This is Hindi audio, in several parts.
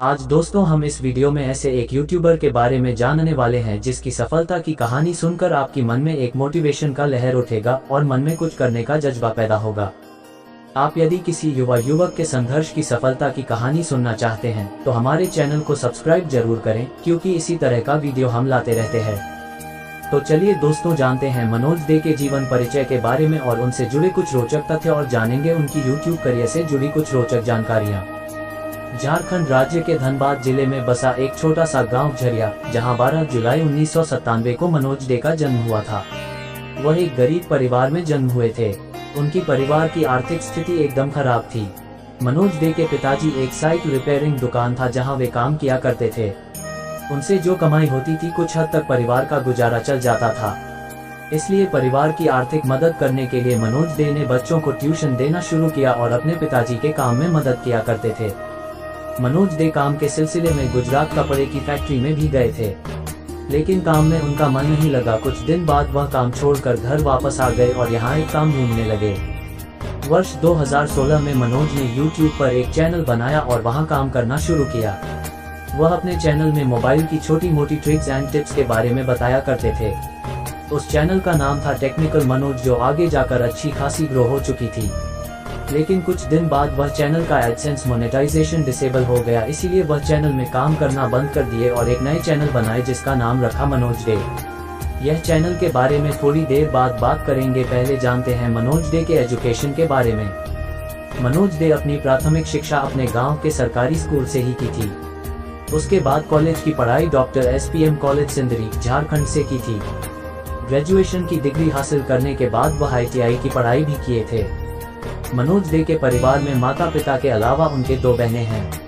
आज दोस्तों हम इस वीडियो में ऐसे एक यूट्यूबर के बारे में जानने वाले हैं जिसकी सफलता की कहानी सुनकर आपकी मन में एक मोटिवेशन का लहर उठेगा और मन में कुछ करने का जज्बा पैदा होगा। आप यदि किसी युवा युवक के संघर्ष की सफलता की कहानी सुनना चाहते हैं तो हमारे चैनल को सब्सक्राइब जरूर करें, क्योंकि इसी तरह का वीडियो हम लाते रहते हैं। तो चलिए दोस्तों जानते हैं मनोज दे के जीवन परिचय के बारे में और उनसे जुड़े कुछ रोचक तथ्य और जानेंगे उनकी यूट्यूब करियर से जुड़ी कुछ रोचक जानकारियाँ। झारखंड राज्य के धनबाद जिले में बसा एक छोटा सा गांव झरिया, जहां 12 जुलाई 1997 को मनोज दे का जन्म हुआ था। वह एक गरीब परिवार में जन्म हुए थे। उनकी परिवार की आर्थिक स्थिति एकदम खराब थी। मनोज दे के पिताजी एक साइकिल रिपेयरिंग दुकान था जहां वे काम किया करते थे। उनसे जो कमाई होती थी कुछ हद तक परिवार का गुजारा चल जाता था। इसलिए परिवार की आर्थिक मदद करने के लिए मनोज दे ने बच्चों को ट्यूशन देना शुरू किया और अपने पिताजी के काम में मदद किया करते थे। मनोज दे काम के सिलसिले में गुजरात कपड़े की फैक्ट्री में भी गए थे, लेकिन काम में उनका मन नहीं लगा। कुछ दिन बाद वह काम छोड़कर घर वापस आ गए और यहाँ एक काम ढूंढने लगे। वर्ष 2016 में मनोज ने YouTube पर एक चैनल बनाया और वहाँ काम करना शुरू किया। वह अपने चैनल में मोबाइल की छोटी मोटी ट्रिक्स एंड टिप्स के बारे में बताया करते थे। उस चैनल का नाम था टेक्निकल मनोज, जो आगे जाकर अच्छी खासी ग्रो हो चुकी थी। लेकिन कुछ दिन बाद वह चैनल का एडसेंस मोनेटाइजेशन डिसेबल हो गया, इसीलिए वह चैनल में काम करना बंद कर दिए और एक नए चैनल बनाए जिसका नाम रखा मनोज डे। यह चैनल के बारे में थोड़ी देर बाद बात करेंगे। पहले जानते हैं मनोज डे के एजुकेशन के बारे में। मनोज डे अपनी प्राथमिक शिक्षा अपने गांव के सरकारी स्कूल से ही की थी। उसके बाद कॉलेज की पढ़ाई doctor SPM college Sindri Jharkhand से की थी। ग्रेजुएशन की डिग्री हासिल करने के बाद वह ITI की पढ़ाई भी किए थे। मनोज दे के परिवार में माता पिता के अलावा उनके 2 बहनें हैं।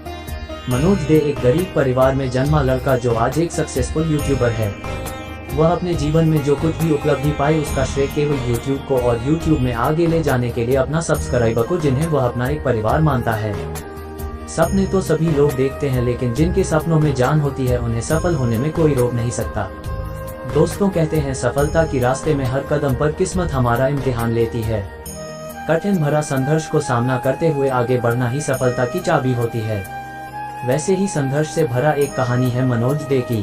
मनोज दे एक गरीब परिवार में जन्मा लड़का जो आज एक सक्सेसफुल यूट्यूबर है। वह अपने जीवन में जो कुछ भी उपलब्धि पाई उसका श्रेय केवल यूट्यूब को और यूट्यूब में आगे ले जाने के लिए अपना सब्सक्राइबर को, जिन्हें वह अपना एक परिवार मानता है। सपने तो सभी लोग देखते हैं, लेकिन जिनके सपनों में जान होती है उन्हें सफल होने में कोई रोक नहीं सकता। दोस्तों कहते हैं सफलता की रास्ते में हर कदम पर किस्मत हमारा इम्तिहान लेती है। कठिन भरा संघर्ष को सामना करते हुए आगे बढ़ना ही सफलता की चाबी होती है। वैसे ही संघर्ष से भरा एक कहानी है मनोज दे की।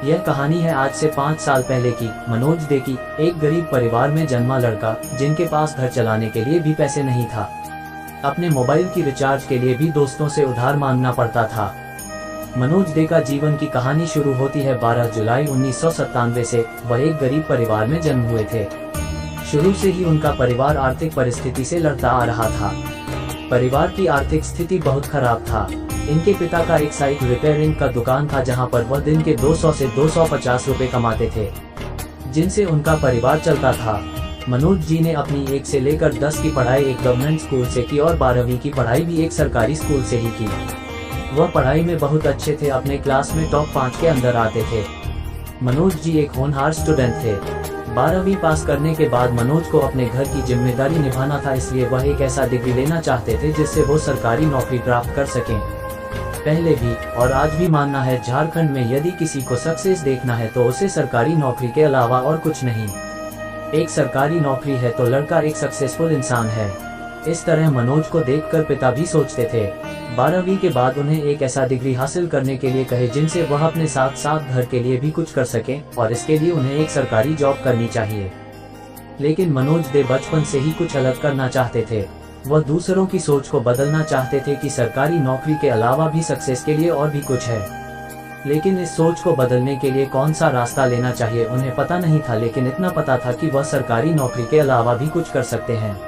यह कहानी है आज से 5 साल पहले की। मनोज दे की एक गरीब परिवार में जन्मा लड़का, जिनके पास घर चलाने के लिए भी पैसे नहीं था। अपने मोबाइल की रिचार्ज के लिए भी दोस्तों से उधार मांगना पड़ता था। मनोज दे का जीवन की कहानी शुरू होती है 12 जुलाई 1997 से। वह एक गरीब परिवार में जन्म हुए थे। शुरू से ही उनका परिवार आर्थिक परिस्थिति से लड़ता आ रहा था। परिवार की आर्थिक स्थिति बहुत खराब था। इनके पिता का एक साइकिल रिपेयरिंग का दुकान था, जहां पर वह दिन के 200 से 250 रुपए कमाते थे, जिनसे उनका परिवार चलता था। मनोज जी ने अपनी 1 से लेकर 10 की पढ़ाई एक गवर्नमेंट स्कूल से की और 12वीं की पढ़ाई भी एक सरकारी स्कूल से ही की। वह पढ़ाई में बहुत अच्छे थे, अपने क्लास में टॉप 5 के अंदर आते थे। मनोज जी एक होनहार स्टूडेंट थे। 12वीं पास करने के बाद मनोज को अपने घर की जिम्मेदारी निभाना था, इसलिए वह एक ऐसा डिग्री लेना चाहते थे जिससे वो सरकारी नौकरी प्राप्त कर सकें। पहले भी और आज भी मानना है, झारखंड में यदि किसी को सक्सेस देखना है तो उसे सरकारी नौकरी के अलावा और कुछ नहीं। एक सरकारी नौकरी है तो लड़का एक सक्सेसफुल इंसान है। इस तरह मनोज को देखकर पिता भी सोचते थे। 12वीं के बाद उन्हें एक ऐसा डिग्री हासिल करने के लिए कहे जिनसे वह अपने साथ साथ घर के लिए भी कुछ कर सकें, और इसके लिए उन्हें एक सरकारी जॉब करनी चाहिए। लेकिन मनोज दे बचपन से ही कुछ अलग करना चाहते थे। वह दूसरों की सोच को बदलना चाहते थे कि सरकारी नौकरी के अलावा भी सक्सेस के लिए और भी कुछ है। लेकिन इस सोच को बदलने के लिए कौन सा रास्ता लेना चाहिए उन्हें पता नहीं था, लेकिन इतना पता था कि वह सरकारी नौकरी के अलावा भी कुछ कर सकते हैं।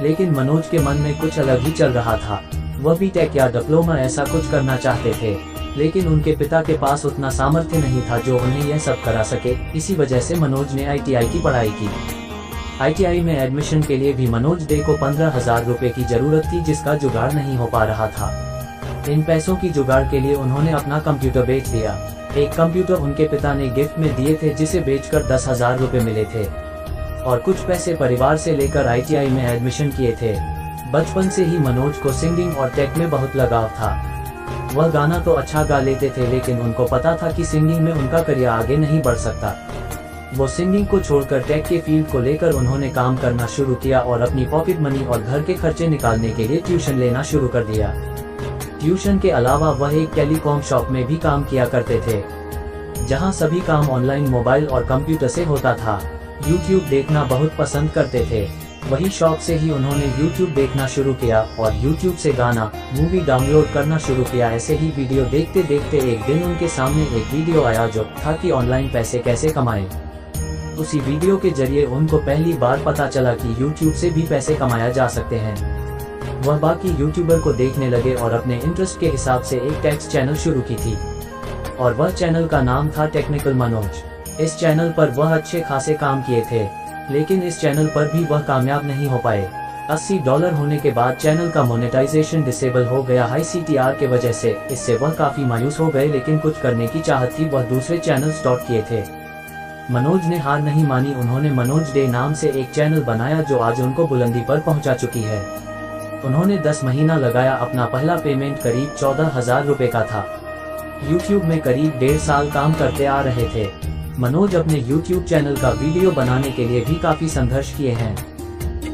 लेकिन मनोज के मन में कुछ अलग ही चल रहा था। वह BTech या डिप्लोमा ऐसा कुछ करना चाहते थे, लेकिन उनके पिता के पास उतना सामर्थ्य नहीं था जो उन्हें यह सब करा सके। इसी वजह से मनोज ने ITI की पढ़ाई की। ITI में एडमिशन के लिए भी मनोज डे को 15,000 रुपए की जरूरत थी, जिसका जुगाड़ नहीं हो पा रहा था। इन पैसों की जुगाड़ के लिए उन्होंने अपना कंप्यूटर बेच दिया। एक कंप्यूटर उनके पिता ने गिफ्ट में दिए थे, जिसे बेचकर 10,000 रुपए मिले थे, और कुछ पैसे परिवार से लेकर ITI में एडमिशन किए थे। बचपन से ही मनोज को सिंगिंग और टेक में बहुत लगाव था। वह गाना तो अच्छा गा लेते थे, लेकिन उनको पता था कि सिंगिंग में उनका करियर आगे नहीं बढ़ सकता। वो सिंगिंग को छोड़कर टेक के फील्ड को लेकर उन्होंने काम करना शुरू किया और अपनी पॉकेट मनी और घर के खर्चे निकालने के लिए ट्यूशन लेना शुरू कर दिया। ट्यूशन के अलावा वह एक टेलीकॉम शॉप में भी काम किया करते थे, जहां सभी काम ऑनलाइन मोबाइल और कंप्यूटर से होता था। YouTube देखना बहुत पसंद करते थे, वही शौक से ही उन्होंने YouTube देखना शुरू किया और YouTube से गाना, मूवी डाउनलोड करना शुरू किया। ऐसे ही वीडियो देखते देखते एक दिन उनके सामने एक वीडियो आया जो था कि ऑनलाइन पैसे कैसे कमाएं। उसी वीडियो के जरिए उनको पहली बार पता चला कि YouTube से भी पैसे कमाया जा सकते हैं। वह बाकी यूट्यूबर को देखने लगे और अपने इंटरेस्ट के हिसाब से एक टेक्स्ट चैनल शुरू की थी और वह चैनल का नाम था टेक्निकल मनोज। इस चैनल पर वह अच्छे खासे काम किए थे, लेकिन इस चैनल पर भी वह कामयाब नहीं हो पाए। $80 होने के बाद चैनल का मोनेटाइजेशन डिसेबल हो गया हाई CTR के वजह से। इससे वह काफी मायूस हो गए, लेकिन कुछ करने की चाहत थी। वह दूसरे चैनल स्टार्ट किए थे। मनोज ने हार नहीं मानी। उन्होंने मनोज डे नाम से एक चैनल बनाया जो आज उनको बुलंदी पर पहुंचा चुकी है। उन्होंने 10 महीना लगाया। अपना पहला पेमेंट करीब 14,000 रुपए का था। YouTube में करीब 1.5 साल काम करते आ रहे थे। मनोज अपने YouTube चैनल का वीडियो बनाने के लिए भी काफी संघर्ष किए हैं।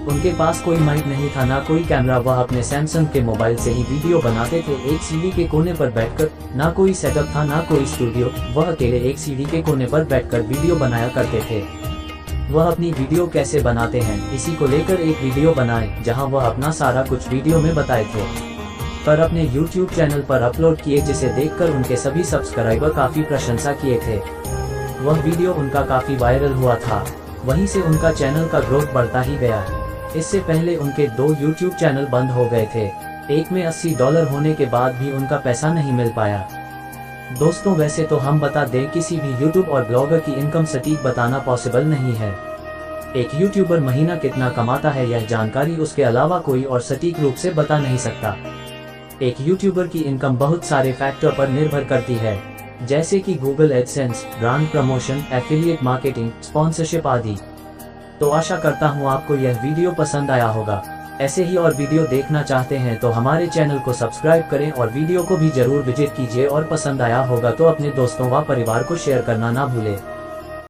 उनके पास कोई माइक नहीं था, ना कोई कैमरा। वह अपने सैमसंग के मोबाइल से ही वीडियो बनाते थे, एक सीढ़ी के कोने पर बैठकर। ना कोई सेटअप था, ना कोई स्टूडियो। वह अकेले एक सीढ़ी के कोने पर बैठकर वीडियो बनाया करते थे। वह अपनी वीडियो कैसे बनाते हैं, इसी को लेकर एक वीडियो बनाए, जहां वह अपना सारा कुछ वीडियो में बताए थे, पर अपने YouTube चैनल पर अपलोड किए, जिसे देखकर उनके सभी सब्सक्राइबर काफी प्रशंसा किए थे। वह वीडियो उनका काफी वायरल हुआ था। वहीं से उनका चैनल का ग्रोथ बढ़ता ही गया। इससे पहले उनके 2 YouTube चैनल बंद हो गए थे। एक में $80 होने के बाद भी उनका पैसा नहीं मिल पाया। दोस्तों, वैसे तो हम बता दें, किसी भी यूट्यूब और ब्लॉगर की इनकम सटीक बताना पॉसिबल नहीं है। एक यूट्यूबर महीना कितना कमाता है, यह जानकारी उसके अलावा कोई और सटीक रूप से बता नहीं सकता। एक यूट्यूबर की इनकम बहुत सारे फैक्टर पर निर्भर करती है, जैसे कि Google AdSense, brand promotion, affiliate marketing, sponsorship आदि। तो आशा करता हूँ आपको यह वीडियो पसंद आया होगा। ऐसे ही और वीडियो देखना चाहते हैं तो हमारे चैनल को सब्सक्राइब करें और वीडियो को भी जरूर विजिट कीजिए। और पसंद आया होगा तो अपने दोस्तों व परिवार को शेयर करना ना भूलें।